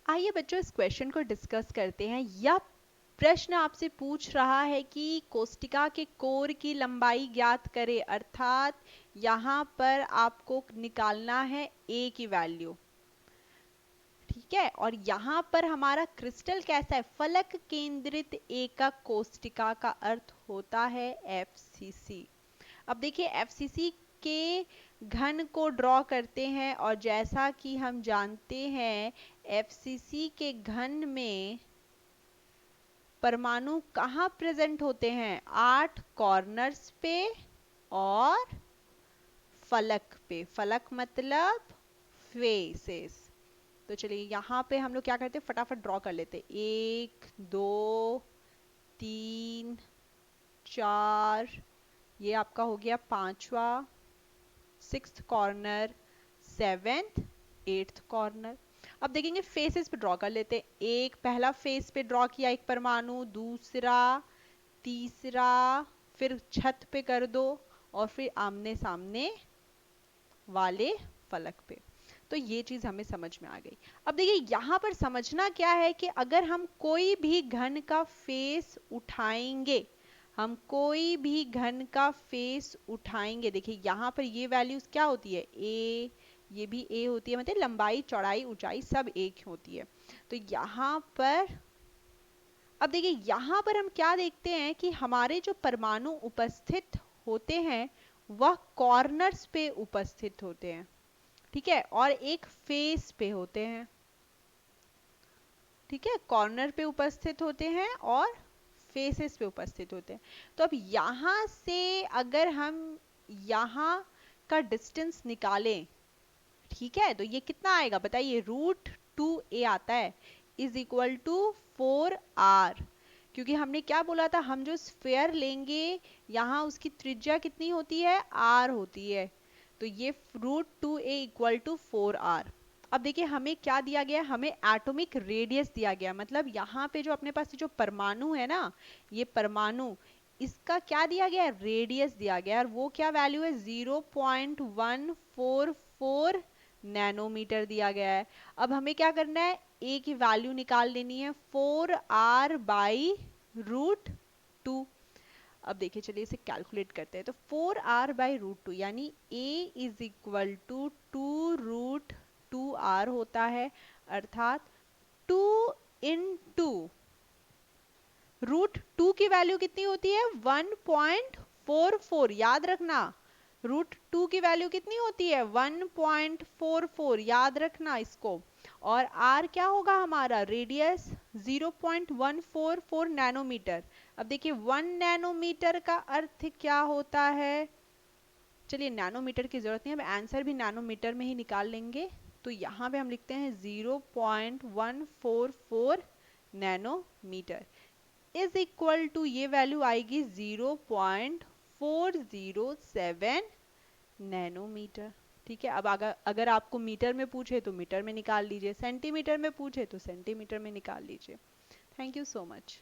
आइए बच्चों इस क्वेश्चन को डिस्कस करते हैं। यह प्रश्न आपसे पूछ रहा है कि कोष्टिका के कोर की लंबाई ज्ञात करें, अर्थात यहाँ पर आपको निकालना है ए की वैल्यू। ठीक है, और यहाँ पर हमारा क्रिस्टल कैसा है, फलक केंद्रित एकक कोष्टिका का अर्थ होता है एफसीसी। अब देखिए एफसीसी के घन को ड्रॉ करते हैं, और जैसा कि हम जानते हैं एफसीसी के घन में परमाणु कहाँ प्रेजेंट होते हैं, 8 कॉर्नर्स पे और फलक पे। फलक मतलब फेसेस। तो चलिए यहाँ पे हम लोग क्या करते हैं, फटाफट ड्रॉ कर लेते हैं। 1 2 3 4, ये आपका हो गया 5वां, 6th corner, 7th, 8th corner. अब देखेंगे फेसेस पे ड्रॉ कर लेते हैं। एक पहला फेस पे ड्रॉ किया एक परमाणु, दूसरा, तीसरा, फिर छत पे कर दो, और फिर आमने सामने वाले फलक पे। तो ये चीज हमें समझ में आ गई। अब देखिए यहां पर समझना क्या है कि अगर हम कोई भी घन का फेस उठाएंगे, हम कोई भी घन का फेस उठाएंगे, देखिए यहां पर ये वैल्यूज क्या होती है, ए, ये भी ए होती है, मतलब लंबाई चौड़ाई ऊंचाई सब एक होती है। तो यहां पर अब देखिए यहां पर हम क्या देखते हैं कि हमारे जो परमाणु उपस्थित होते हैं वह कॉर्नर्स पे उपस्थित होते हैं। ठीक है, और एक फेस पे होते हैं। ठीक है, कॉर्नर पे उपस्थित होते हैं और फेसेस पे उपस्थित होते हैं। तो अब यहां से अगर हम यहां का डिस्टेंस निकालें, ठीक है, तो ये कितना आएगा बताइए, √2a आता है, इज इक्वल टू 4r। क्योंकि हमने क्या बोला था, हम जो स्फेयर लेंगे यहाँ उसकी त्रिज्या कितनी होती है, r होती है। तो ये √2a इक्वल टू 4r। अब देखिए हमें क्या दिया गया, हमें एटॉमिक रेडियस दिया गया, मतलब यहाँ पे जो अपने पास जो परमाणु है ना, ये परमाणु, इसका क्या दिया गया है, रेडियस दिया गया है, और वो क्या वैल्यू है, 0.144 नैनोमीटर दिया गया है। अब हमें क्या करना है, ए की वैल्यू निकाल लेनी है, 4r/√2। अब देखिए चलिए इसे कैलकुलेट करते हैं। तो 4r/√2 यानी a is equal to 2√2r होता है, अर्थात 2 इंटू √2 की वैल्यू कितनी होती है, 1.44। याद रखना √2 की वैल्यू कितनी होती है, 1.44, याद रखना इसको। और r क्या होगा हमारा, रेडियस 0.144 नैनोमीटर। अब देखिए 1 नैनोमीटर का अर्थ क्या होता है, चलिए नैनोमीटर की जरूरत नहीं, हम आंसर भी नैनोमीटर में ही निकाल लेंगे। तो यहाँ पे हम लिखते हैं 0.144 नैनोमीटर इज इक्वल टू, ये वैल्यू आएगी 0.407 नैनोमीटर। ठीक है, अब अगर आपको मीटर में पूछे तो मीटर में निकाल लीजिए, सेंटीमीटर में पूछे तो सेंटीमीटर में निकाल लीजिए। Thank you so much.